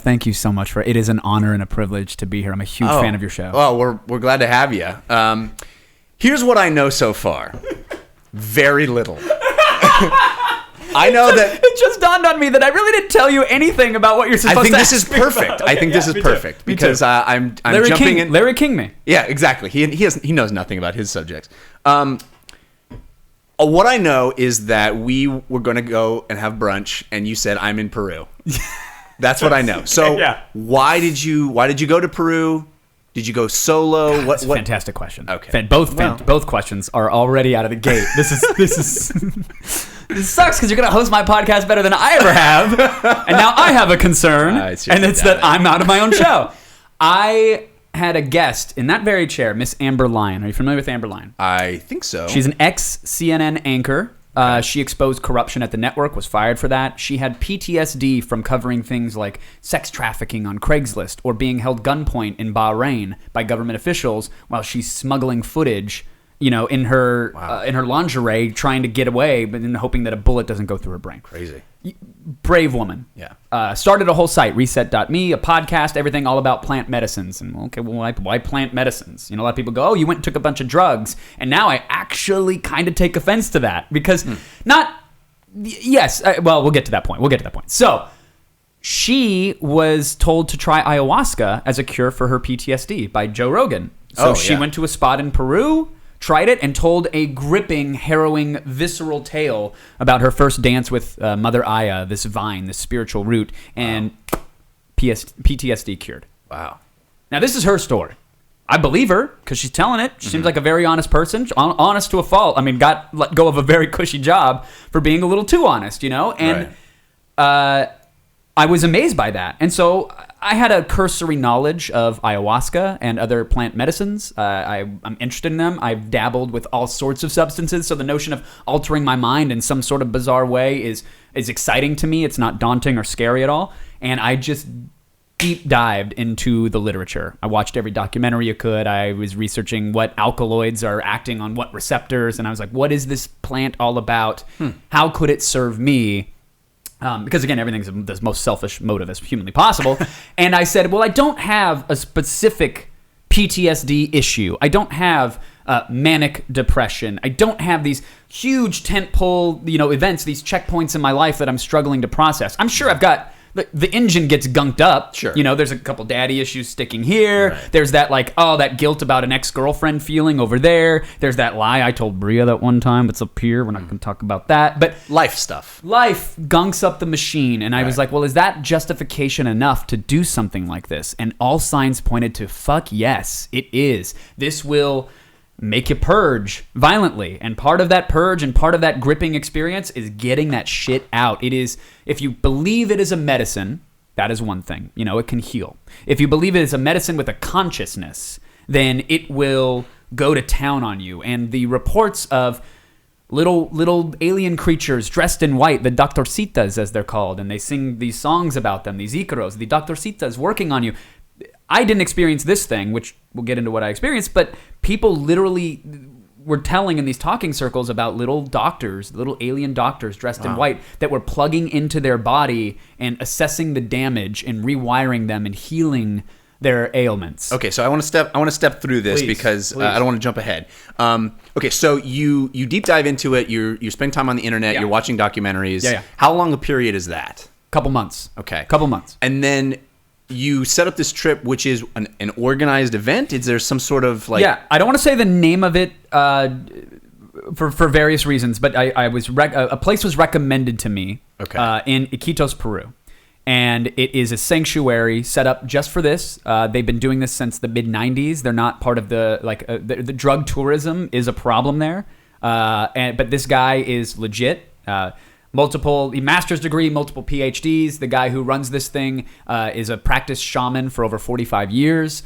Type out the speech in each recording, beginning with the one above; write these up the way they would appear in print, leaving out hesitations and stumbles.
Thank you so much for it. It is an honor and a privilege to be here. I'm a huge fan of your show. Well, we're glad to have you. Here's what I know so far. Very little. I know that it just dawned on me that I really didn't tell you anything about what you're supposed to. I think this is perfect. Okay, I think this is perfect because I'm Larry jumping King, in. Larry King me. Yeah, exactly. He knows nothing about his subjects. What I know is that we were going to go and have brunch, and you said I'm in Peru. That's what I know. So why did you go to Peru? Did you go solo? That's a fantastic question. Okay. Both questions are already out of the gate. This sucks because you're going to host my podcast better than I ever have. And now I have a concern, and it's that I'm out of my own show. I had a guest in that very chair, Miss Amber Lyon. Are you familiar with Amber Lyon? I think so. She's an ex-CNN anchor. She exposed corruption at the network, was fired for that. She had PTSD from covering things like sex trafficking on Craigslist or being held gunpoint in Bahrain by government officials while she's smuggling footage, in her lingerie, trying to get away, but then hoping that a bullet doesn't go through her brain. Crazy. Brave woman. Yeah. Started a whole site, reset.me, a podcast, everything all about plant medicines. And why plant medicines? A lot of people go, oh, you went and took a bunch of drugs. And now I actually kind of take offense to that because we'll get to that point. So she was told to try ayahuasca as a cure for her PTSD by Joe Rogan. So she went to a spot in Peru, tried it, and told a gripping, harrowing, visceral tale about her first dance with Mother Aya, this vine, this spiritual root, and PTSD cured. Wow. Now, this is her story. I believe her because she's telling it. She seems like a very honest person, honest to a fault. I mean, got let go of a very cushy job for being a little too honest, And I was amazed by that. And so I had a cursory knowledge of ayahuasca and other plant medicines. I'm interested in them. I've dabbled with all sorts of substances, so the notion of altering my mind in some sort of bizarre way is exciting to me. It's not daunting or scary at all. And I just deep dived into the literature. I watched every documentary you could. I was researching what alkaloids are acting on what receptors, and I was like, what is this plant all about? How could it serve me? Because again, everything's the most selfish motive as humanly possible. And I said, well, I don't have a specific PTSD issue. I don't have manic depression. I don't have these huge tentpole, events, these checkpoints in my life that I'm struggling to process. I'm sure I've got the engine gets gunked up. Sure. There's a couple daddy issues sticking here. Right. There's that that guilt about an ex-girlfriend feeling over there. There's that lie I told Bria that one time. It's up here. We're not going to talk about that. But life stuff. Life gunks up the machine. And I was like, well, is that justification enough to do something like this? And all signs pointed to fuck yes, it is. This will make you purge violently. And part of that purge and part of that gripping experience is getting that shit out. It is, if you believe it is a medicine, that is one thing. It can heal. If you believe it is a medicine with a consciousness, then it will go to town on you. And the reports of little alien creatures dressed in white, the doctorcitas as they're called, and they sing these songs about them, these Icaros, the doctorcitas working on you. I didn't experience this thing, which we'll get into what I experienced, but people literally were telling in these talking circles about little doctors, little alien doctors dressed in white that were plugging into their body and assessing the damage and rewiring them and healing their ailments. Okay, so I want to step through this because I don't want to jump ahead. Okay, so you deep dive into it. You spend time on the internet. You're watching documentaries. Yeah. How long a period is that? Couple months. Okay. Couple months. And then you set up this trip, which is an organized event. Is there some sort of like? Yeah, I don't want to say the name of it for various reasons, but I was a place was recommended to me. Okay. In Iquitos, Peru, and it is a sanctuary set up just for this. They've been doing this since the mid '90s. They're not part of the drug tourism is a problem there, but this guy is legit. Multiple master's degree, multiple PhDs. The guy who runs this thing is a practiced shaman for over 45 years.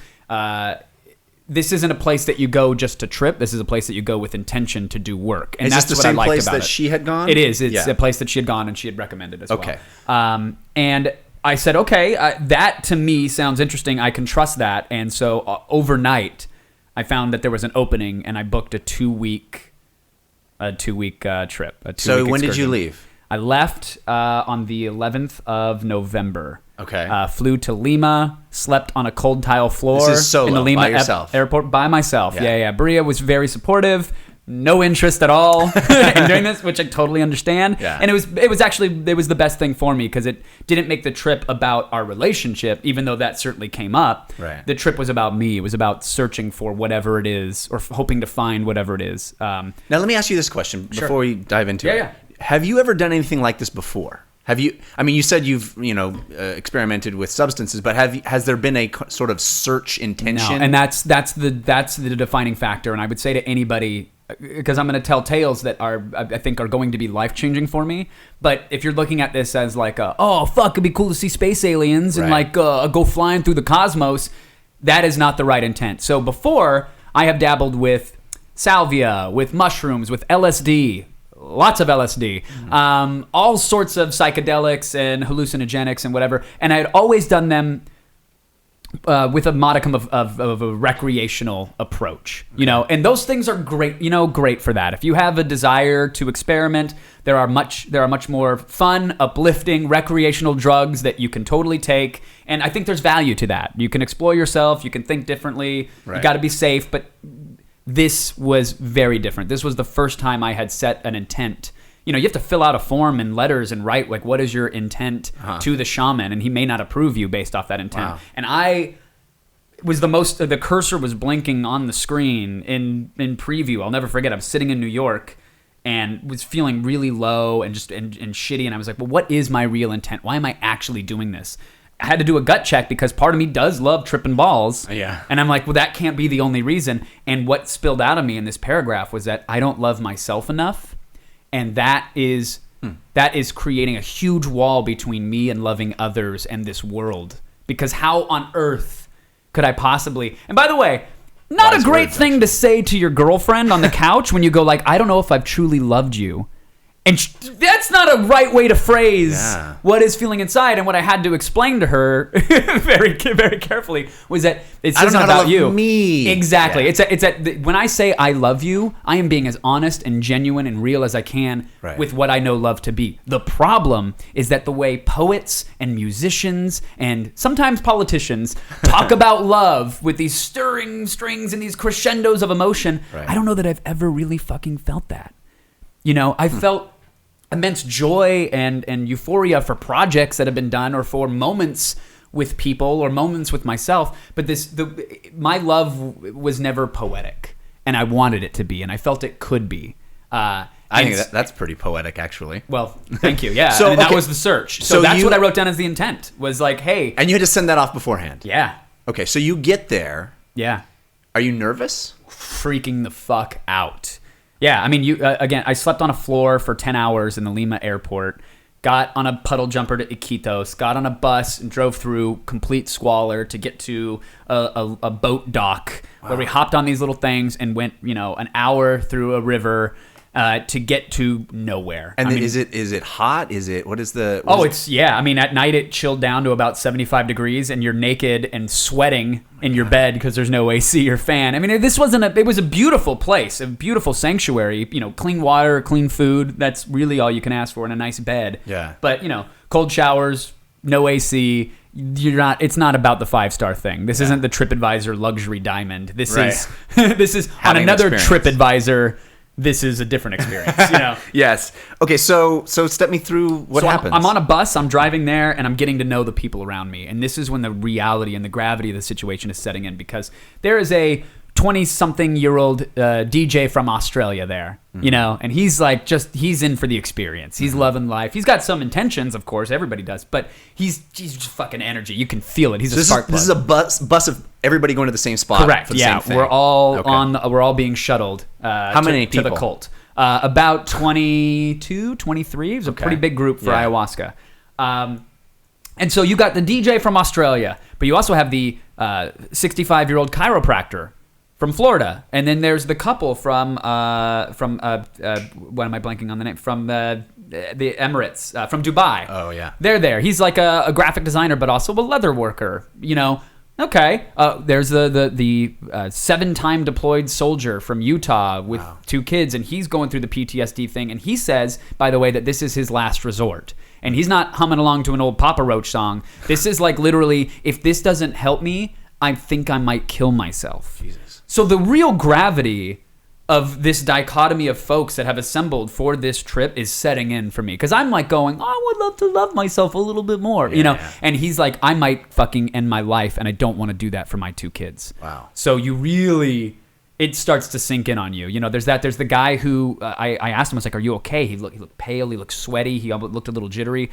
This isn't a place that you go just to trip. This is a place that you go with intention to do work. And is that's this the what same I liked place about that it. she had gone? It is. It's a place that she had gone and she had recommended as okay. well. And I said, okay, that to me sounds interesting. I can trust that. And so overnight, I found that there was an opening and I booked a two-week trip. So when did you leave? I left on the 11th of November. Okay. Flew to Lima, slept on a cold tile floor This is solo, in the Lima by yourself. airport by myself. Yeah. Yeah. Bria was very supportive. No interest at all in doing this, which I totally understand. Yeah. And it was the best thing for me because it didn't make the trip about our relationship, even though that certainly came up. Right. The trip was about me. It was about searching for whatever it is or hoping to find whatever it is. Now, let me ask you this question before we dive into it. Yeah. Have you ever done anything like this before? Have you? I mean, you said you've experimented with substances, but has there been a sort of search intention? No, and that's the defining factor. And I would say to anybody, because I'm going to tell tales that I think are going to be life changing for me. But if you're looking at this as like, oh fuck, it'd be cool to see space aliens and like go flying through the cosmos, that is not the right intent. So before, I have dabbled with salvia, with mushrooms, with LSD. Lots of LSD, all sorts of psychedelics and hallucinogenics and whatever. And I had always done them with a modicum of a recreational approach, and those things are great, great for that. If you have a desire to experiment, there are much more fun, uplifting, recreational drugs that you can totally take. And I think there's value to that. You can explore yourself. You can think differently. Right. You got to be safe, but this was very different. This was the first time I had set an intent. You have to fill out a form and letters and write, like, what is your intent to the shaman? And he may not approve you based off that intent. Wow. And I was the cursor was blinking on the screen in preview. I'll never forget. I was sitting in New York and was feeling really low and just and shitty. And I was like, well, what is my real intent? Why am I actually doing this? I had to do a gut check because part of me does love tripping balls. Yeah. And I'm like, well, that can't be the only reason. And what spilled out of me in this paragraph was that I don't love myself enough. And that is creating a huge wall between me and loving others and this world. Because how on earth could I possibly... And by the way, not a great thing to say to your girlfriend on the couch when you go like, I don't know if I've truly loved you. And that's not a right way to phrase what is feeling inside. And what I had to explain to her very, very carefully was that it's not about you. Me. Exactly. Yeah. It's when I say I love you, I am being as honest and genuine and real as I can with what I know love to be. The problem is that the way poets and musicians and sometimes politicians talk about love with these stirring strings and these crescendos of emotion, I don't know that I've ever really fucking felt that. I felt immense joy and euphoria for projects that have been done or for moments with people or moments with myself. But my love was never poetic, and I wanted it to be, and I felt it could be. I think that's pretty poetic, actually. Well, thank you. Yeah, that was the search. So that's what I wrote down as the intent was like, hey. And you had to send that off beforehand. Yeah. Okay, so you get there. Yeah. Are you nervous? Freaking the fuck out. Yeah, I mean, I slept on a floor for 10 hours in the Lima airport, got on a puddle jumper to Iquitos, got on a bus and drove through complete squalor to get to a boat dock where we hopped on these little things and went, an hour through a river to get to nowhere. And is it hot? What is the... I mean, at night it chilled down to about 75 degrees and you're naked and sweating in your bed because there's no AC or fan. I mean, it was a beautiful place, a beautiful sanctuary, clean water, clean food. That's really all you can ask for in a nice bed. Yeah. But, cold showers, no AC. It's not about the 5-star thing. This isn't the TripAdvisor luxury diamond. This is on another TripAdvisor. This is a different experience, Yes. Okay, so step me through what happens. I'm on a bus, I'm driving there, and I'm getting to know the people around me. And this is when the reality and the gravity of the situation is setting in, because there is a 20-something-year-old DJ from Australia there, and he's like, he's in for the experience. He's loving life. He's got some intentions, of course, everybody does, but he's just fucking energy. You can feel it. He's a spark plug. This is a bus of everybody going to the same spot. Correct. For the same thing. We're all we're all being shuttled. How many people? To the cult? About 22, 23. It was a pretty big group for ayahuasca. And so you got the DJ from Australia, but you also have the 65-year-old chiropractor from Florida, and then there's the couple from what am I blanking on the name? From the Emirates, from Dubai. Oh yeah, they're there. He's like a graphic designer, but also a leather worker. Okay. There's the 7-time deployed soldier from Utah with 2 kids, and he's going through the PTSD thing. And he says, by the way, that this is his last resort. And he's not humming along to an old Papa Roach song. This is like literally, if this doesn't help me, I think I might kill myself. Jesus. So the real gravity of this dichotomy of folks that have assembled for this trip is setting in for me. Because I'm like going, I would love to love myself a little bit more, you know? And he's like, I might fucking end my life, and I don't want to do that for my 2 kids. Wow. So you really, it starts to sink in on you. You know, there's the guy who, I asked him, I was like, are you okay? He looked pale, he looked sweaty, he looked a little jittery.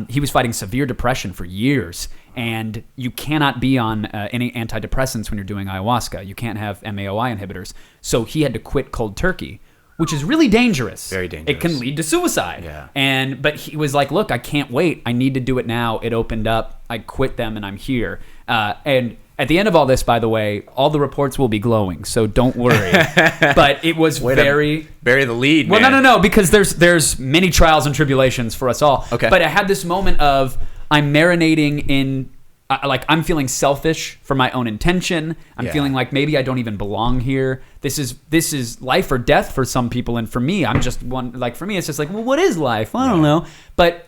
He was fighting severe depression for years, and you cannot be on any antidepressants when you're doing ayahuasca. You can't have MAOI inhibitors. So he had to quit cold turkey, which is really dangerous. Very dangerous. It can lead to suicide. Yeah. But he was like, look, I can't wait. I need to do it now. It opened up. I quit them, and I'm here. And at the end of all this, by the way, all the reports will be glowing, so don't worry. But it was bury the lead, well, man. no, because there's many trials and tribulations for us all. Okay. But I had this moment of I'm marinating in, like I'm feeling selfish for my own intention. I'm feeling like maybe I don't even belong here. This is life or death for some people, and for me, I'm just one. Like for me, it's just like, well, what is life? I don't know. But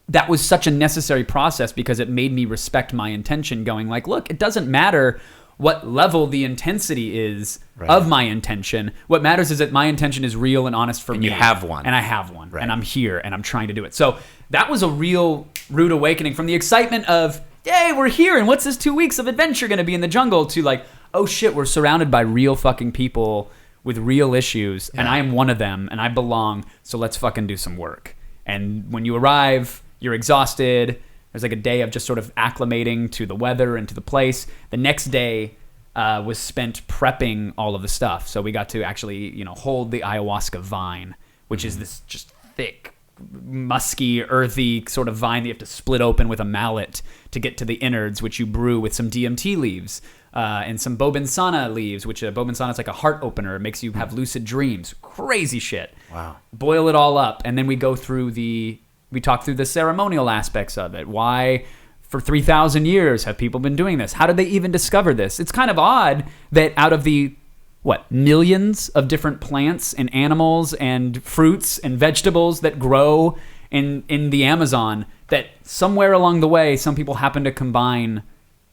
that was such a necessary process because it made me respect my intention, going like, look, it doesn't matter what level the intensity is of my intention. What matters is that my intention is real and honest for me. You have one. And I have one. Right. And I'm here and I'm trying to do it. So that was a real rude awakening from the excitement of, yay, we're here. And what's this 2 weeks of adventure going to be in the jungle, to like, oh shit, we're surrounded by real fucking people with real issues. And I am one of them and I belong. So let's fucking do some work. And when you arrive, you're exhausted. There's like a day of just sort of acclimating to the weather and to the place. The next day was spent prepping all of the stuff. So we got to actually, hold the ayahuasca vine, which is this just thick, musky, earthy sort of vine that you have to split open with a mallet to get to the innards, which you brew with some DMT leaves and some bobinsana leaves, which bobinsana is like a heart opener. It makes you have lucid dreams. Crazy shit. Wow. Boil it all up, and then we go through we talk through the ceremonial aspects of it. Why, for 3,000 years, have people been doing this? How did they even discover this? It's kind of odd that out of the, millions of different plants and animals and fruits and vegetables that grow in the Amazon, that somewhere along the way, some people happen to combine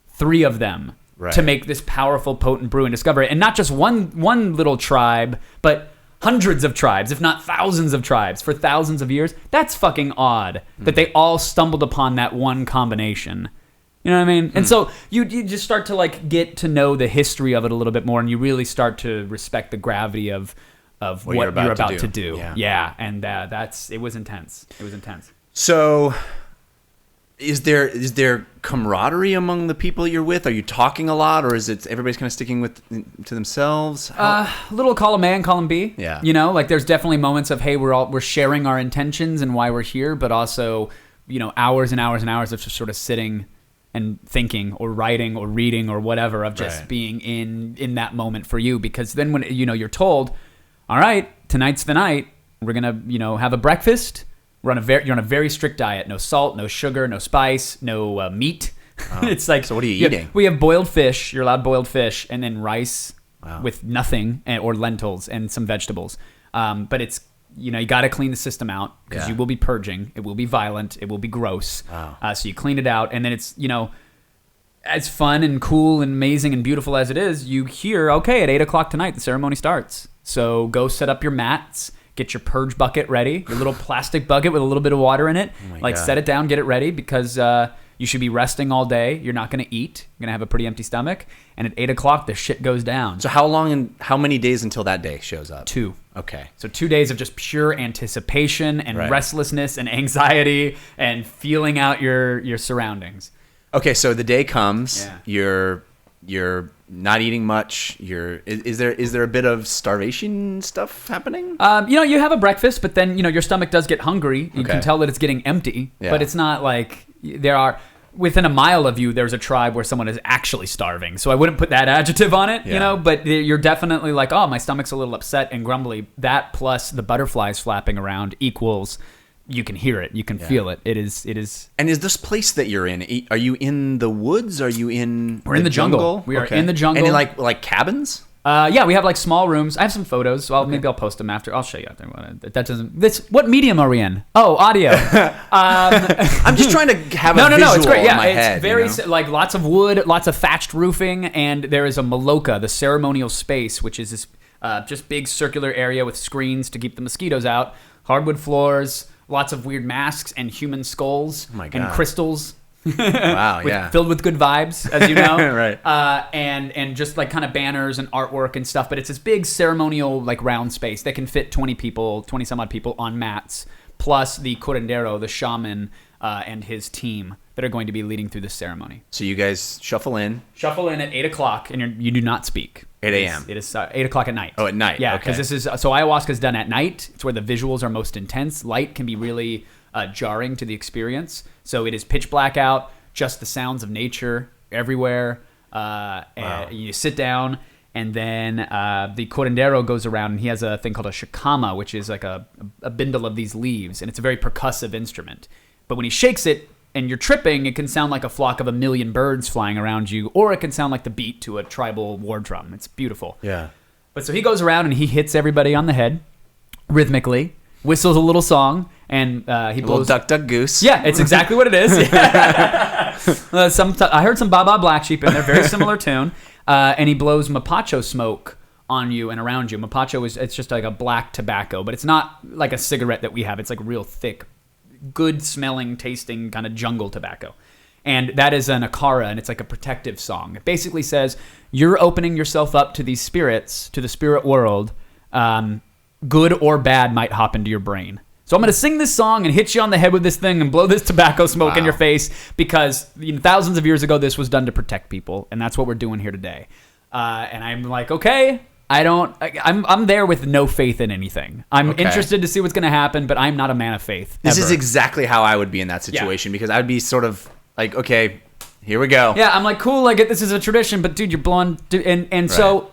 3 of them to make this powerful, potent brew and discover it. And not just one little tribe, but hundreds of tribes, if not thousands of tribes, for thousands of years. That's fucking odd that they all stumbled upon that one combination. You know what I mean? And so you just start to like get to know the history of it a little bit more, and you really start to respect the gravity of what you're about to do. Yeah. And it was intense. It was intense. So is there camaraderie among the people you're with? Are you talking a lot, or is it everybody's kind of sticking to themselves? A little column A and column B. Yeah. Like there's definitely moments of, hey, we're sharing our intentions and why we're here, but also, hours and hours and hours of just sort of sitting and thinking or writing or reading or whatever, of just being in that moment for you. Because then when you're told, all right, tonight's the night, we're gonna have a breakfast. You're on a very strict diet. No salt, no sugar, no spice, no meat. Oh. It's like, so what are you eating? We have boiled fish. You're allowed boiled fish, and then rice with nothing, or lentils and some vegetables. But it's, you got to clean the system out because you will be purging. It will be violent. It will be gross. Wow. So you clean it out, and then it's, as fun and cool and amazing and beautiful as it is, you hear, okay, at 8:00 tonight, the ceremony starts. So go set up your mats. Get your purge bucket ready, your little plastic bucket with a little bit of water in it. Oh God. Set it down, get it ready, because you should be resting all day. You're not going to eat. You're going to have a pretty empty stomach. And at 8:00, the shit goes down. So how many days until that day shows up? 2. Okay. So 2 days of just pure anticipation and restlessness and anxiety and feeling out your surroundings. Okay, so the day comes. Yeah. You're not eating much. Is there a bit of starvation stuff happening? You have a breakfast, but then your stomach does get hungry. You can tell that it's getting empty, but it's not like there are within a mile of you. There's a tribe where someone is actually starving. So I wouldn't put that adjective on it, But you're definitely like, oh, my stomach's a little upset and grumbly. That plus the butterflies flapping around equals. You can hear it. You can feel it. It is. And is this place that you're in? Are you in the woods? Are you in? We're in the jungle. We are in the jungle. And in like cabins? Yeah, we have like small rooms. I have some photos, so maybe I'll post them after. I'll show you after. What medium are we in? Oh, audio. I'm just trying to have a visual it's great. Yeah, in my it's head. very like lots of wood, lots of thatched roofing, and there is a maloka, the ceremonial space, which is this just big circular area with screens to keep the mosquitoes out. Hardwood floors, lots of weird masks and human skulls and crystals. Wow, filled with good vibes, as you know. Right. And just like kind of banners and artwork and stuff. But it's this big ceremonial like round space that can fit 20 some odd people on mats, plus the curandero, the shaman, and his team that are going to be leading through this ceremony. So you guys shuffle in at 8 o'clock, and you do not speak. 8 a.m. It is 8 o'clock at night. Oh, at night. Yeah, because this is so ayahuasca is done at night. It's where the visuals are most intense. Light can be really jarring to the experience. So it is pitch black out, just the sounds of nature everywhere. And you sit down, and then the curandero goes around, and he has a thing called a shikama, which is like a bindle of these leaves, and it's a very percussive instrument. But when he shakes it and you're tripping, it can sound like a flock of 1,000,000 birds flying around you, or it can sound like the beat to a tribal war drum. It's beautiful. Yeah. But so he goes around and he hits everybody on the head rhythmically, whistles a little song, and he blows. Little duck, duck, goose. Yeah, it's exactly what it is. I heard some Baba Black Sheep in there, very similar tune. And he blows mapacho smoke on you and around you. Mapacho it's just like a black tobacco, but it's not like a cigarette that we have. It's like real thick, good smelling, tasting kind of jungle tobacco. And that is an akara, and it's like a protective song. It basically says, you're opening yourself up to these spirits, to the spirit world. Good or bad might hop into your brain. So I'm going to sing this song and hit you on the head with this thing and blow this tobacco smoke in your face because thousands of years ago this was done to protect people, and that's what we're doing here today. And I'm like, okay, I'm there with no faith in anything. I'm interested to see what's going to happen, but I'm not a man of faith. This is exactly how I would be in that situation because I'd be sort of like, okay, here we go. Yeah, I'm like, cool, like this is a tradition, but dude, you're blowing, and so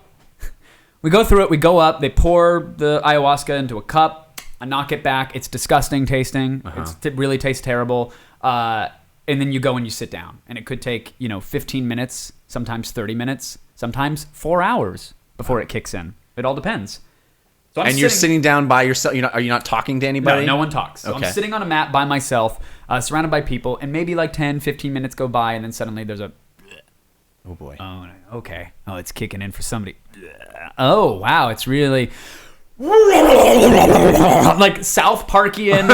we go through it. We go up. They pour the ayahuasca into a cup. I knock it back. It's disgusting tasting. It really tastes terrible. And then you go and you sit down. And it could take 15 minutes, sometimes 30 minutes, sometimes 4 hours before it kicks in. It all depends. So you're sitting down by yourself. Are you not talking to anybody? No one talks. So I'm sitting on a mat by myself, surrounded by people, and maybe like 10, 15 minutes go by, and then suddenly there's a... Oh, boy. Oh, okay. Oh, it's kicking in for somebody. Oh, wow. It's really... like South Parkian,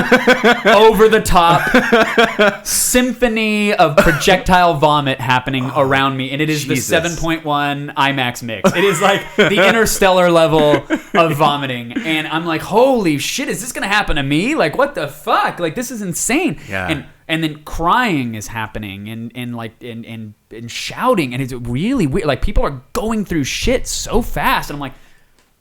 over the top symphony of projectile vomit happening around me, and it is the 7.1 IMAX mix. It is like the Interstellar level of vomiting, and I'm like, holy shit, is this gonna happen to me? Like, what the fuck? Like, this is insane. Yeah. And then crying is happening and shouting, and it's really weird. Like, people are going through shit so fast, and I'm like,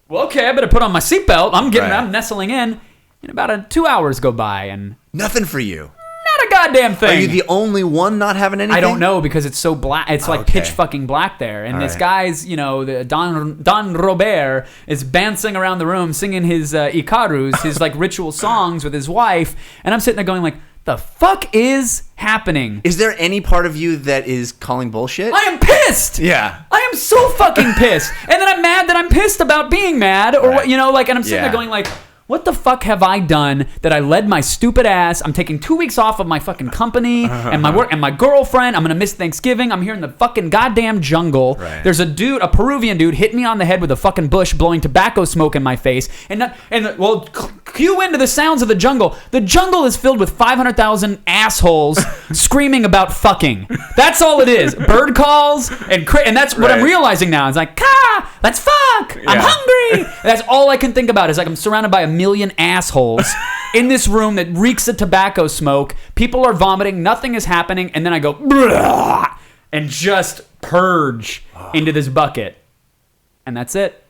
well, okay, I better put on my seatbelt. I'm nestling in. And about 2 hours go by, and nothing for you. Not a goddamn thing. Are you the only one not having anything? I don't know because it's so black. It's like pitch fucking black there. And this guy's, the Don Robert is bouncing around the room singing his Icarus, his like ritual songs with his wife, and I'm sitting there going like, the fuck is happening? Is there any part of you that is calling bullshit? I am pissed. Yeah. I am so fucking pissed. And then I'm mad that I'm pissed about being mad or what, and I'm sitting there going like, what the fuck have I done that I led my stupid ass? I'm taking 2 weeks off of my fucking company and my work and my girlfriend. I'm going to miss Thanksgiving. I'm here in the fucking goddamn jungle. Right. There's a Peruvian dude hit me on the head with a fucking bush blowing tobacco smoke in my face. Cue into the sounds of the jungle. The jungle is filled with 500,000 assholes screaming about fucking. That's all it is. Bird calls and that's what I'm realizing now. It's like, let's fuck. Yeah. I'm hungry. That's all I can think about is like I'm surrounded by 1,000,000 assholes in this room that reeks of tobacco smoke. People are vomiting. Nothing is happening. And then I go, and just purge into this bucket. And that's it.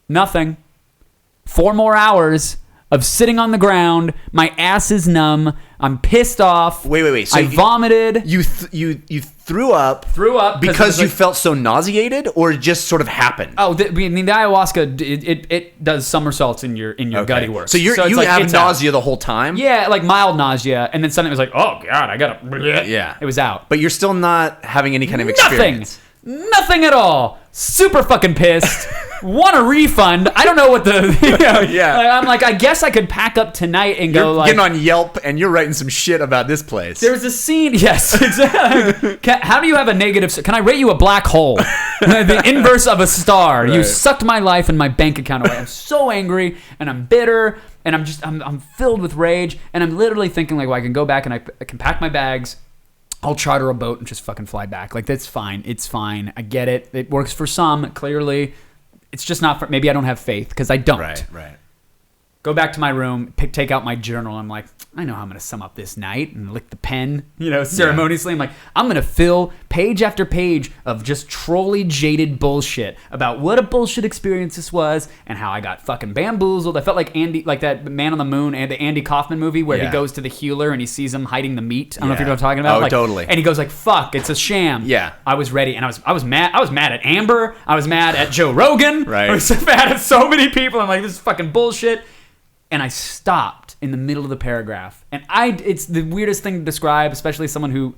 Nothing. 4 more hours of sitting on the ground. My ass is numb. I'm pissed off. Wait. So I vomited. You threw up. Because you felt so nauseated, or it just sort of happened? Oh, the ayahuasca it does somersaults in your gutty work. So you have nausea the whole time? Yeah, like mild nausea, and then suddenly it was like, oh god, I gotta. Yeah, it was out. But you're still not having any kind of experience. Nothing at all. Super fucking pissed. want a refund. I don't know what the yeah. Like, I'm like, I guess I could pack up tonight and go like getting on Yelp and you're writing some shit about this place. There's a scene. Yes, exactly. How do you have a negative? Can I rate you a black hole? The inverse of a star. Right. You sucked my life and my bank account away. I'm so angry and I'm bitter and I'm filled with rage and I'm literally thinking like, well, I can go back and I can pack my bags. I'll charter a boat and just fucking fly back. Like, that's fine. It's fine. I get it. It works for some, clearly. It's just not for... Maybe I don't have faith, because I don't. Right. Go back to my room, take out my journal. I'm like, I know how I'm going to sum up this night, and lick the pen, ceremoniously. I'm like, I'm going to fill page after page of just trolly jaded bullshit about what a bullshit experience this was and how I got fucking bamboozled. I felt like Andy, like that Man on the Moon and the Andy Kaufman movie where he goes to the healer and he sees him hiding the meat. I don't know if you know what I'm talking about. Oh, like, totally. And he goes like, fuck, it's a sham. Yeah. I was ready, and I was mad. I was mad at Amber. I was mad at Joe Rogan. Right. I was mad at so many people. I'm like, this is fucking bullshit. And I stopped in the middle of the paragraph. And it's the weirdest thing to describe, especially someone who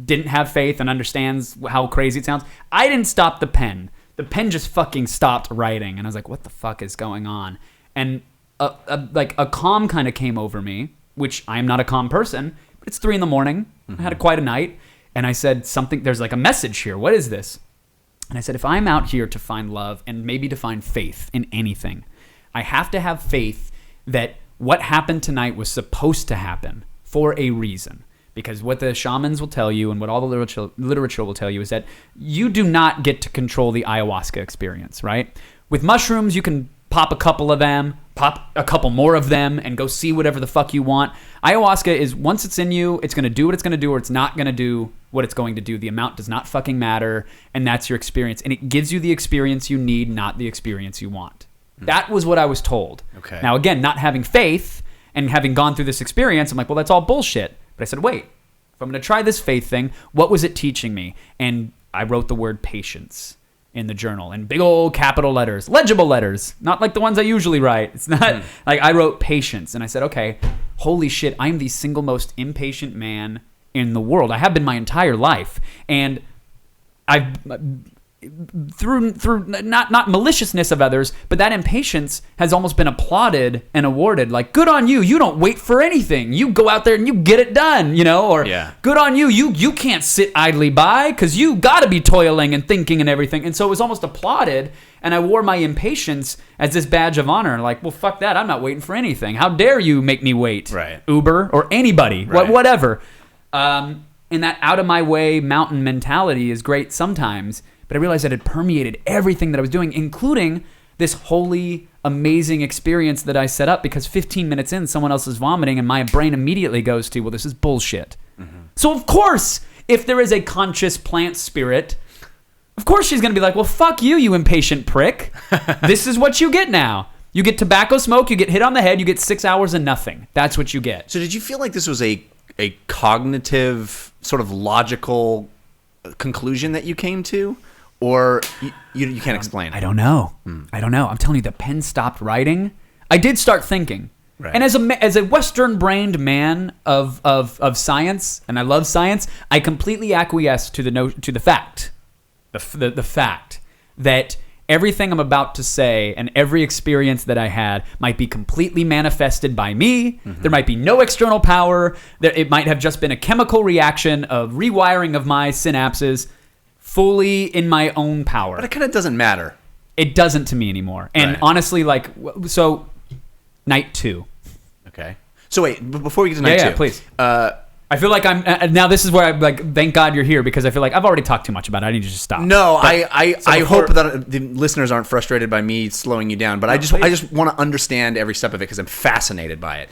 didn't have faith and understands how crazy it sounds. I didn't stop the pen. The pen just fucking stopped writing. And I was like, what the fuck is going on? And a calm kind of came over me, which I am not a calm person. But it's 3 a.m. Mm-hmm. I had quite a night. And I said something, there's like a message here. What is this? And I said, if I'm out here to find love and maybe to find faith in anything, I have to have faith that what happened tonight was supposed to happen for a reason. Because what the shamans will tell you and what all the literature will tell you is that you do not get to control the ayahuasca experience, right? With mushrooms, you can pop a couple of them, pop a couple more of them, and go see whatever the fuck you want. Ayahuasca is, once it's in you, it's going to do what it's going to do, or it's not going to do what it's going to do. The amount does not fucking matter, and that's your experience. And it gives you the experience you need, not the experience you want. That was what I was told. Okay. Now, again, not having faith and having gone through this experience, I'm like, well, that's all bullshit. But I said, wait, if I'm going to try this faith thing, what was it teaching me? And I wrote the word patience in the journal in big old capital letters, legible letters, not like the ones I usually write. It's not like I wrote patience. And I said, okay, holy shit, I'm the single most impatient man in the world. I have been my entire life. And I've... through not maliciousness of others, but that impatience has almost been applauded and awarded. Like, good on you. You don't wait for anything. You go out there and you get it done, Or good on you. You can't sit idly by because you got to be toiling and thinking and everything. And so it was almost applauded, and I wore my impatience as this badge of honor. Like, well, fuck that. I'm not waiting for anything. How dare you make me wait? Right. Uber or anybody, right. Whatever. And that out of my way mountain mentality is great sometimes. But I realized that it permeated everything that I was doing, including this holy, amazing experience that I set up, because 15 minutes in, someone else is vomiting, and my brain immediately goes to, well, this is bullshit. Mm-hmm. So, of course, if there is a conscious plant spirit, of course she's going to be like, well, fuck you, you impatient prick. This is what you get now. You get tobacco smoke, you get hit on the head, you get 6 hours of nothing. That's what you get. So did you feel like this was a cognitive, sort of logical conclusion that you came to? Or you can't explain? I don't know. I don't know. I'm telling you, the pen stopped writing. I did start thinking. Right. And as a Western-brained man of science, and I love science, I completely acquiesce to the fact that everything I'm about to say and every experience that I had might be completely manifested by me. Mm-hmm. There might be no external power. It might have just been a chemical reaction of rewiring of my synapses, fully in my own power. But it kind of doesn't matter. It doesn't to me anymore. And honestly, so night 2. Okay. So wait, before we get to night 2. Yeah, please. I feel like I'm now. This is where I'm like, thank God you're here, because I feel like I've already talked too much about it. I need to just stop. No, I hope that the listeners aren't frustrated by me slowing you down, but I just want to understand every step of it because I'm fascinated by it.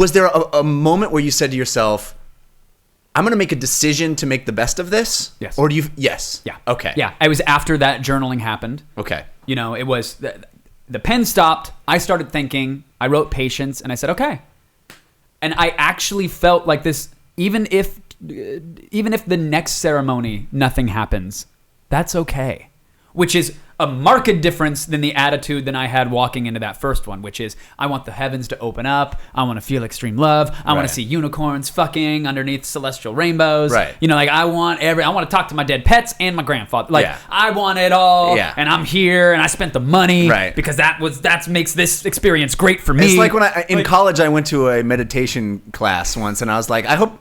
Was there a moment where you said to yourself, I'm going to make a decision to make the best of this? Yes. Or do you... Yes. Yeah. Okay. Yeah. It was after that journaling happened. Okay. It was... The pen stopped. I started thinking. I wrote patience, and I said, okay. And I actually felt like this, even if the next ceremony, nothing happens, that's okay. Which is a marked difference than the attitude than I had walking into that first one, which is I want the heavens to open up. I want to feel extreme love. I want to see unicorns fucking underneath celestial rainbows. Right. You know, like I want to talk to my dead pets and my grandfather. Like I want it all. Yeah. And I'm here and I spent the money because that makes this experience great for me. It's like when in college I went to a meditation class once and I was like, I hope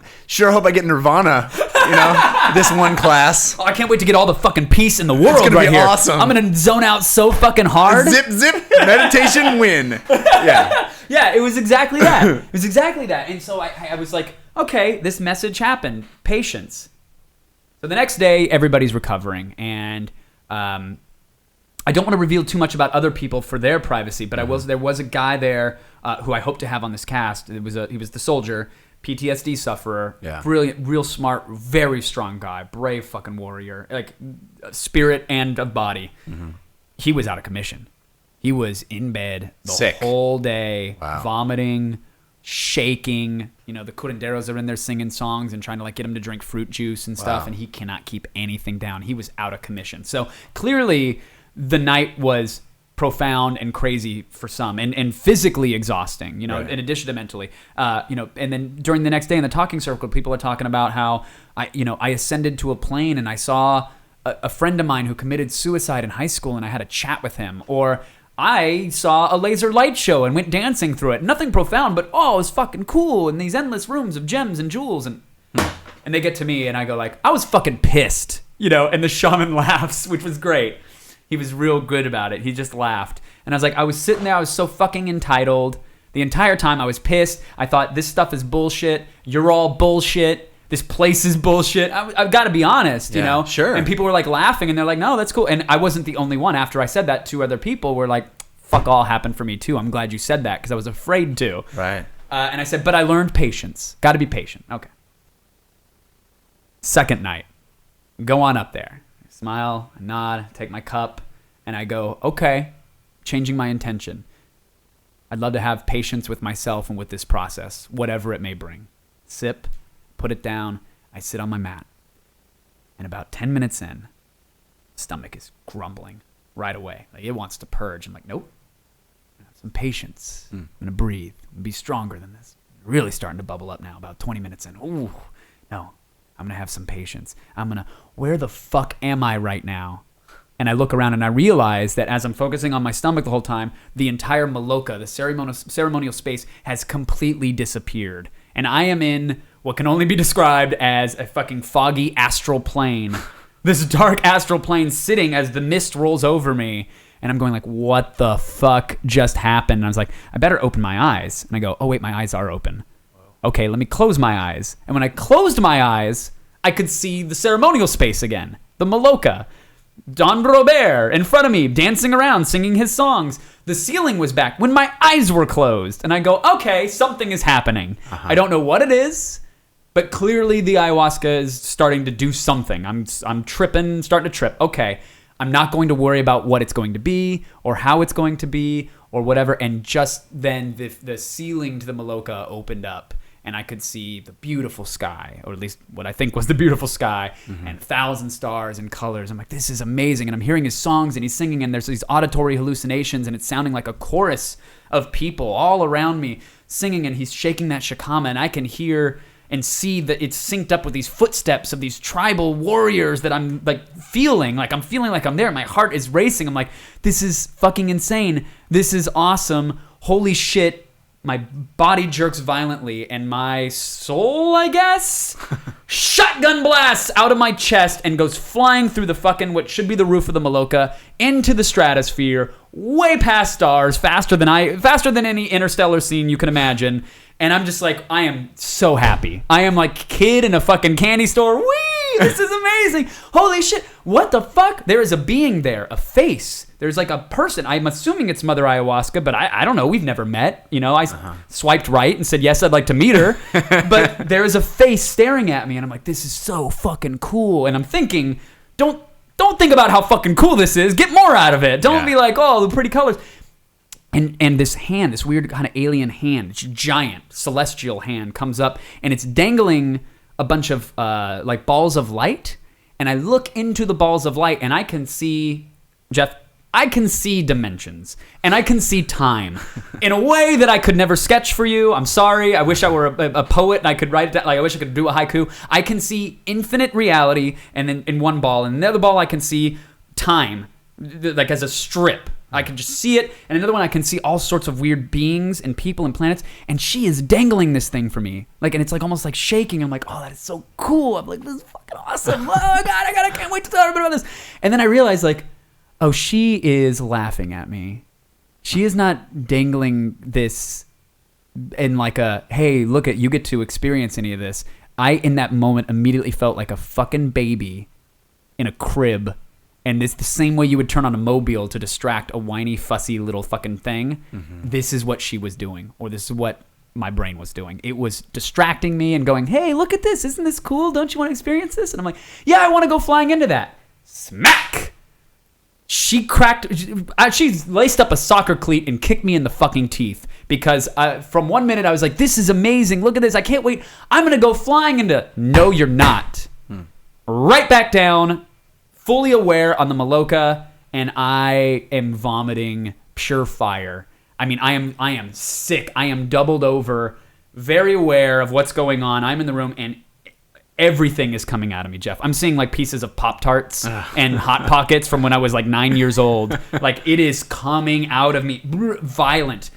I get nirvana, you know, this one class. Oh, I can't wait to get all the fucking peace in the world. It's gonna be here. awesome. I'm gonna zone out so fucking hard. Zip, meditation win. Yeah. Yeah, it was exactly that. And so I was like, okay, this message happened. Patience. So the next day, everybody's recovering. And I don't want to reveal too much about other people for their privacy, but there was a guy there who I hope to have on this cast. He was the soldier, PTSD sufferer, brilliant, real smart, very strong guy, brave fucking warrior, like spirit and of body. Mm-hmm. He was out of commission. He was in bed the whole day, vomiting, shaking. You know, the curanderos are in there singing songs and trying to like get him to drink fruit juice and stuff, and he cannot keep anything down. He was out of commission. So clearly the night was profound and crazy for some and physically exhausting, you know, in addition to mentally, you know, and then during the next day in the talking circle, people are talking about how I ascended to a plane and I saw a friend of mine who committed suicide in high school and I had a chat with him, or I saw a laser light show and went dancing through it. Nothing profound, but it was fucking cool in these endless rooms of gems and jewels. And they get to me and I go like, I was fucking pissed, you know, and the shaman laughs, which was great. He was real good about it. He just laughed. And I was like, I was sitting there. I was so fucking entitled. The entire time I was pissed. I thought, this stuff is bullshit. You're all bullshit. This place is bullshit. I've got to be honest, you know? Sure. And people were like laughing and they're like, no, that's cool. And I wasn't the only one. After I said that, 2 other people were like, fuck all happened for me too. I'm glad you said that because I was afraid to. Right. And I said, but I learned patience. Got to be patient. Okay. Second night. Go on up there. Smile, I nod, take my cup, and I go, okay, changing my intention. I'd love to have patience with myself and with this process, whatever it may bring. Sip, put it down, I sit on my mat. And about 10 minutes in, stomach is grumbling right away. Like it wants to purge. I'm like, nope. Some patience. I'm going to breathe. Be stronger than this. Really starting to bubble up now, about 20 minutes in. Ooh, no. I'm going to have some patience. Where the fuck am I right now? And I look around and I realize that as I'm focusing on my stomach the whole time, the entire Maloka, the ceremonial space, has completely disappeared. And I am in what can only be described as a fucking foggy astral plane. This dark astral plane sitting as the mist rolls over me. And I'm going like, what the fuck just happened? And I was like, I better open my eyes. And I go, oh wait, my eyes are open. Okay, let me close my eyes. And when I closed my eyes, I could see the ceremonial space again. The Maloka. Don Robert in front of me, dancing around, singing his songs. The ceiling was back when my eyes were closed. And I go, okay, something is happening. I don't know what it is, but clearly the ayahuasca is starting to do something. I'm tripping, starting to trip. Okay, I'm not going to worry about what it's going to be or how it's going to be or whatever. And just then the ceiling to the Maloka opened up. And I could see the beautiful sky, or at least what I think was the beautiful sky, and 1,000 stars and colors. I'm like, this is amazing. And I'm hearing his songs, and he's singing, and there's these auditory hallucinations, and it's sounding like a chorus of people all around me singing, and he's shaking that shikama, and I can hear and see that it's synced up with these footsteps of these tribal warriors that I'm like feeling like I'm there. My heart is racing. I'm like, this is fucking insane. This is awesome. Holy shit. My body jerks violently, and my soul, I guess, shotgun blasts out of my chest and goes flying through the fucking, what should be the roof of the Maloka, into the stratosphere, way past stars, faster than any interstellar scene you can imagine. And I'm just like, I am so happy. I am like kid in a fucking candy store. Whee! This is amazing. Holy shit. What the fuck? There is a being there, a face. There's like a person. I'm assuming it's Mother Ayahuasca, but I don't know. We've never met. You know, I swiped right and said, yes, I'd like to meet her. But there is a face staring at me, and I'm like, this is so fucking cool. And I'm thinking, don't think about how fucking cool this is. Get more out of it. Don't be like, oh, the pretty colors. And this hand, this weird kind of alien hand, this giant celestial hand comes up, and it's dangling a bunch of like balls of light. And I look into the balls of light, and I can see, Jeff, I can see dimensions and I can see time in a way that I could never sketch for you. I'm sorry. I wish I were a poet and I could write it down. Like, I wish I could do a haiku. I can see infinite reality and then in one ball, and in the other ball I can see time, like as a strip. I can just see it. And another one, I can see all sorts of weird beings and people and planets. And she is dangling this thing for me. Like, and it's like almost like shaking. I'm like, oh, that is so cool. I'm like, this is fucking awesome. Oh my God, I can't wait to tell everybody about this. And then I realized, like, oh, she is laughing at me. She is not dangling this in like a, hey, look at, you get to experience any of this. I, in that moment, immediately felt like a fucking baby in a crib. And it's the same way you would turn on a mobile to distract a whiny, fussy little fucking thing. Mm-hmm. This is what she was doing, or this is what my brain was doing. It was distracting me and going, hey, look at this. Isn't this cool? Don't you want to experience this? And I'm like, yeah, I want to go flying into that. Smack! She laced up a soccer cleat and kicked me in the fucking teeth. Because from one minute I was like, this is amazing. Look at this. I can't wait. I'm going to go flying into... No, you're not. Right back down... Fully aware on the Maloka, and I am vomiting pure fire. I mean, I am sick. I am doubled over, very aware of what's going on. I'm in the room, and everything is coming out of me, Jeff. I'm seeing like pieces of Pop-Tarts and Hot Pockets from when I was like 9 years old. Like, it is coming out of me, violent,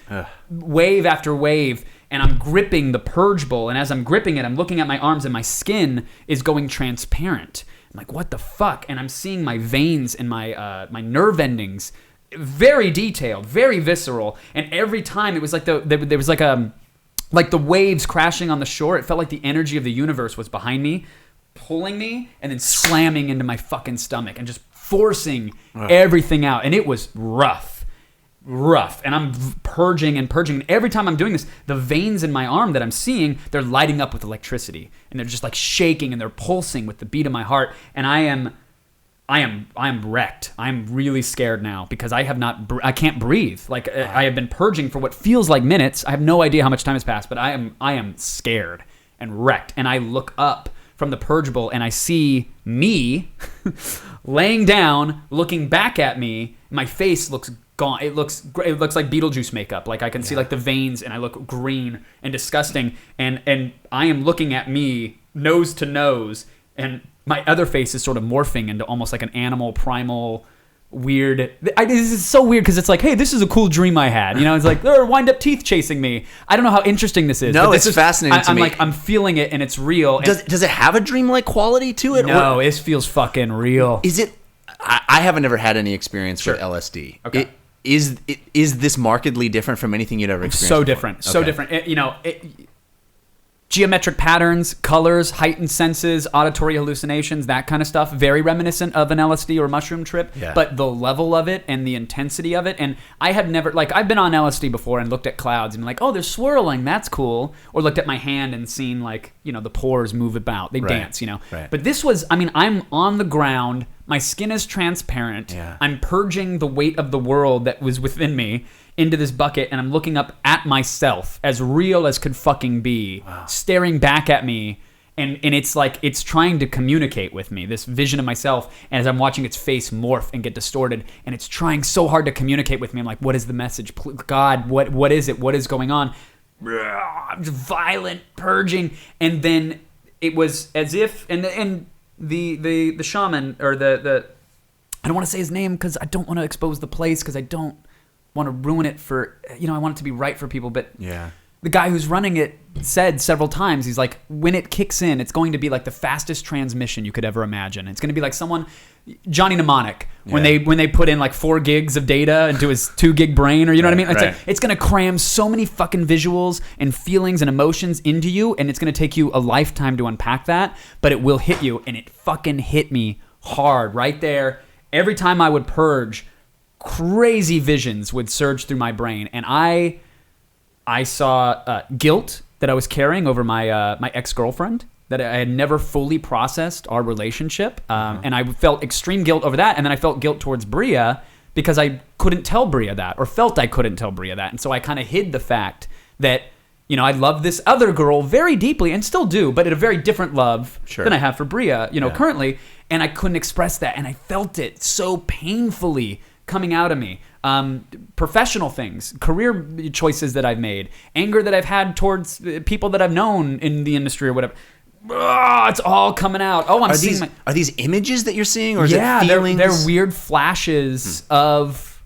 wave after wave. And I'm gripping the purge bowl, and as I'm gripping it, I'm looking at my arms, and my skin is going transparent. I'm like, what the fuck? And I'm seeing my veins and my nerve endings, very detailed, very visceral. And every time it was like there was like the waves crashing on the shore. It felt like the energy of the universe was behind me, pulling me, and then slamming into my fucking stomach and just forcing everything out. And it was rough. And I'm purging and purging. And every time I'm doing this, the veins in my arm that I'm seeing, they're lighting up with electricity, and they're just like shaking and they're pulsing with the beat of my heart. And I am wrecked. I'm really scared now because I can't breathe. Like, I have been purging for what feels like minutes. I have no idea how much time has passed, but I am scared and wrecked. And I look up from the purge bowl and I see me laying down, looking back at me. My face looks gone. It looks like Beetlejuice makeup. Like, I can see like the veins, and I look green and disgusting. And I am looking at me nose to nose, and my other face is sort of morphing into almost like an animal, primal, weird. This is so weird because it's like, hey, this is a cool dream I had. You know, it's like there are wind up teeth chasing me. I don't know how interesting this is. No, it's fascinating to me. I'm like, I'm feeling it, and it's real. Does it have a dreamlike quality to it? No, it feels fucking real. Is it? I haven't ever had any experience with LSD. Okay. Is this markedly different from anything you'd ever experienced? So different. Okay. So different. Geometric patterns, colors, heightened senses, auditory hallucinations, that kind of stuff. Very reminiscent of an LSD or mushroom trip. Yeah. But the level of it and the intensity of it. And I have never, like, I've been on LSD before and looked at clouds and been like, oh, they're swirling. That's cool. Or looked at my hand and seen, like, the pores move about. They dance, Right. But this was, I'm on the ground. My skin is transparent. Yeah. I'm purging the weight of the world that was within me into this bucket, and I'm looking up at myself, as real as could fucking be, staring back at me, and it's like it's trying to communicate with me, this vision of myself, and as I'm watching its face morph and get distorted, and it's trying so hard to communicate with me. I'm like, what is the message? God, what is it? What is going on? Violent purging, and then it was as if, and the shaman, or the I don't want to say his name because I don't want to expose the place, because I don't want to ruin it for, I want it to be right for people, but the guy who's running it said several times, he's like, when it kicks in, it's going to be like the fastest transmission you could ever imagine. It's going to be like someone, Johnny Mnemonic, when they put in like 4 gigs of data into his 2 gig brain, or you know what I mean? It's like, it's going to cram so many fucking visuals and feelings and emotions into you, and it's going to take you a lifetime to unpack that, but it will hit you, and it fucking hit me hard right there. Every time I would purge, crazy visions would surge through my brain, and I saw guilt that I was carrying over my my ex-girlfriend, that I had never fully processed our relationship, and I felt extreme guilt over that, and then I felt guilt towards Bria because I couldn't tell Bria that, or felt I couldn't tell Bria that, and so I kind of hid the fact that I love this other girl very deeply, and still do, but at a very different love than I have for Bria, currently, and I couldn't express that, and I felt it so painfully coming out of me. Professional things, career choices that I've made, anger that I've had towards people that I've known in the industry or whatever. It's all coming out. Oh, I'm seeing. Are these images that you're seeing, or is it feelings? They're weird flashes of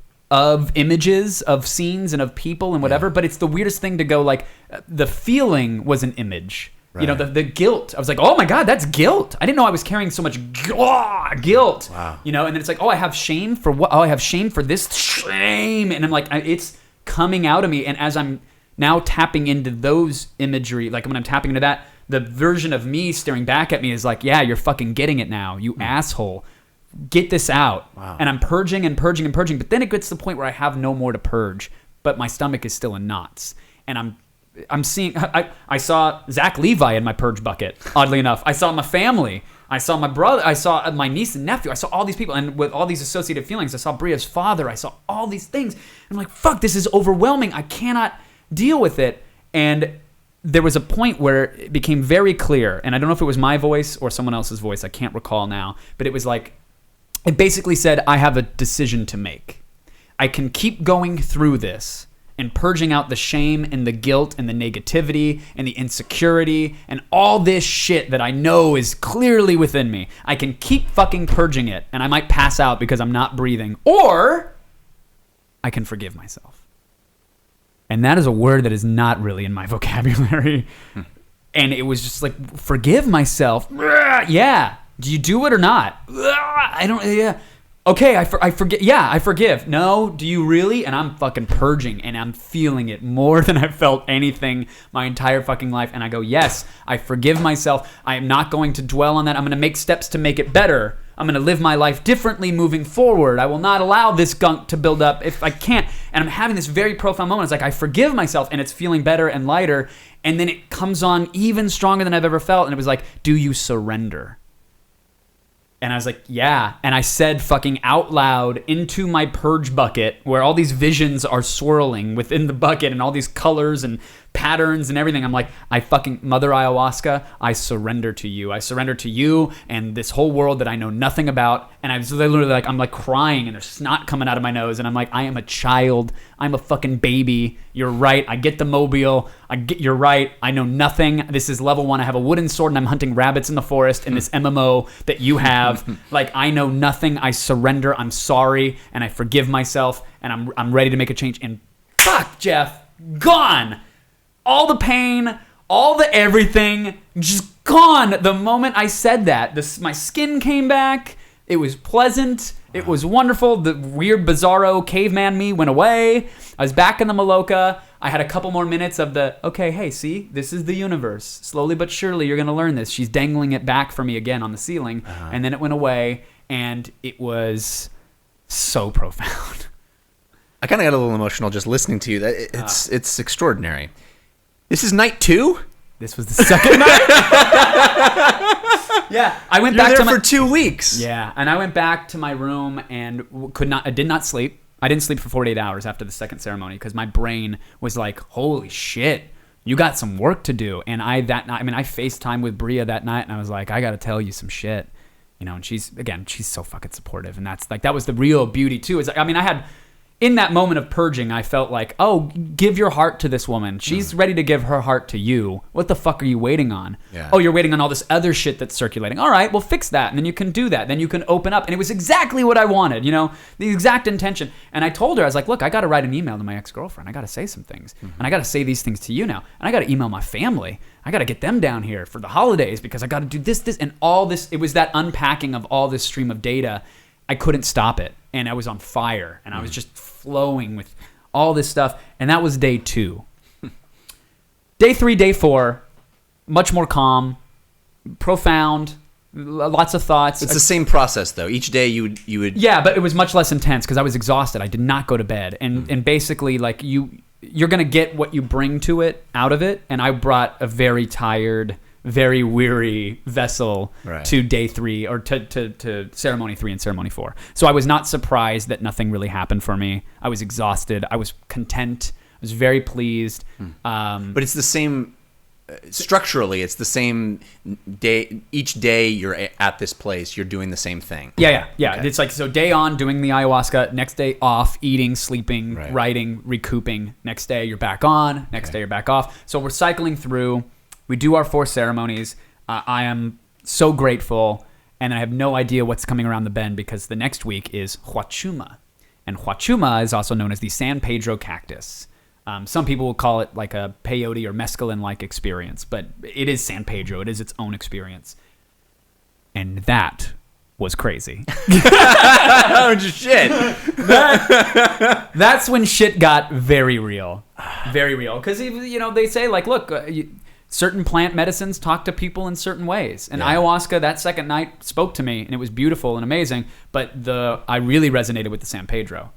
images, of scenes, and of people and whatever. But it's the weirdest thing to go like, the feeling was an image. Right. You know, the guilt. I was like, oh my God, that's guilt. I didn't know I was carrying so much guilt. Wow. You know, and then it's like, oh, I have shame for what? Oh, I have shame for this shame. And I'm like, it's coming out of me. And as I'm now tapping into those imagery, like when I'm tapping into that, the version of me staring back at me is like, yeah, you're fucking getting it now, you asshole. Get this out. Wow. And I'm purging and purging and purging. But then it gets to the point where I have no more to purge, but my stomach is still in knots. And I'm seeing, I saw Zach Levi in my purge bucket, oddly enough. I saw my family. I saw my brother. I saw my niece and nephew. I saw all these people. And with all these associated feelings, I saw Bria's father. I saw all these things. And I'm like, fuck, this is overwhelming. I cannot deal with it. And there was a point where it became very clear, and I don't know if it was my voice or someone else's voice, I can't recall now, but it was like, it basically said, I have a decision to make. I can keep going through this and purging out the shame and the guilt and the negativity and the insecurity and all this shit that I know is clearly within me. I can keep fucking purging it, and I might pass out because I'm not breathing, or I can forgive myself. And that is a word that is not really in my vocabulary. And it was just like, forgive myself. Yeah. Do you do it or not? I don't, yeah. Okay, I forget. Yeah, I forgive. No, do you really? And I'm fucking purging, and I'm feeling it more than I've felt anything my entire fucking life. And I go, yes, I forgive myself. I am not going to dwell on that. I'm going to make steps to make it better. I'm going to live my life differently moving forward. I will not allow this gunk to build up if I can't. And I'm having this very profound moment. It's like, I forgive myself, and it's feeling better and lighter. And then it comes on even stronger than I've ever felt. And it was like, do you surrender? And I was like, yeah. And I said fucking out loud into my purge bucket where all these visions are swirling within the bucket and all these colors and patterns and everything. I'm like, I fucking, Mother Ayahuasca, I surrender to you. I surrender to you and this whole world that I know nothing about. And I was literally like, I'm like crying and there's snot coming out of my nose. And I'm like, I am a child. I'm a fucking baby. You're right. I get the mobile. You're right. I know nothing. This is level 1. I have a wooden sword and I'm hunting rabbits in the forest in this MMO that you have. Like, I know nothing. I surrender. I'm sorry. And I forgive myself. And I'm ready to make a change. And fuck, Jeff, gone. All the pain, all the everything, just gone. The moment I said that, my skin came back. It was pleasant. It was wonderful. The weird, bizarro caveman me went away. I was back in the Maloka. I had a couple more minutes of the, okay, hey, see, this is the universe. Slowly but surely, you're going to learn this. She's dangling it back for me again on the ceiling. And then it went away, and it was so profound. I kind of got a little emotional just listening to you. It's extraordinary. This is night 2? This was the second night? Yeah, I went back there for 2 weeks. Yeah, and I went back to my room and I did not sleep. I didn't sleep for 48 hours after the second ceremony because my brain was like, holy shit, you got some work to do. And I FaceTimed with Bria that night and I was like, I got to tell you some shit. You know, and she's so fucking supportive. And that was the real beauty too. It's like, I mean, I had, in that moment of purging, I felt like, oh, give your heart to this woman. She's ready to give her heart to you. What the fuck are you waiting on? Yeah. Oh, you're waiting on all this other shit that's circulating. All right, well, fix that. And then you can do that. Then you can open up. And it was exactly what I wanted, you know, the exact intention. And I told her, I was like, look, I got to write an email to my ex-girlfriend. I got to say some things. And I got to say these things to you now. And I got to email my family. I got to get them down here for the holidays because I got to do this, and all this. It was that unpacking of all this stream of data. I couldn't stop it. And I was on fire. And I was just flowing with all this stuff. And that was day 2. Day 3, day 4, much more calm, profound, lots of thoughts. It's the same process, though. Each day you would... Yeah, but it was much less intense because I was exhausted. I did not go to bed. And basically, like, you're going to get what you bring to it out of it. And I brought a very tired, very weary vessel to day 3 or to ceremony 3 and ceremony 4. So I was not surprised that nothing really happened for me. I was exhausted. I was content. I was very pleased. But it's the same structurally, it's the same day. Each day you're at this place, you're doing the same thing. Yeah. Okay. It's like, so day on, doing the ayahuasca. Next day off, eating, sleeping, writing, recouping. Next day you're back on. Next day you're back off. So we're cycling through. We do our 4 ceremonies. I am so grateful, and I have no idea what's coming around the bend because the next week is Huachuma. And Huachuma is also known as the San Pedro cactus. Some people will call it like a peyote or mescaline-like experience, but it is San Pedro. It is its own experience. And that was crazy. Oh, shit. That's when shit got very real. Very real. Because, they say, like, look, certain plant medicines talk to people in certain ways. And ayahuasca, that second night, spoke to me, and it was beautiful and amazing. But I really resonated with the San Pedro.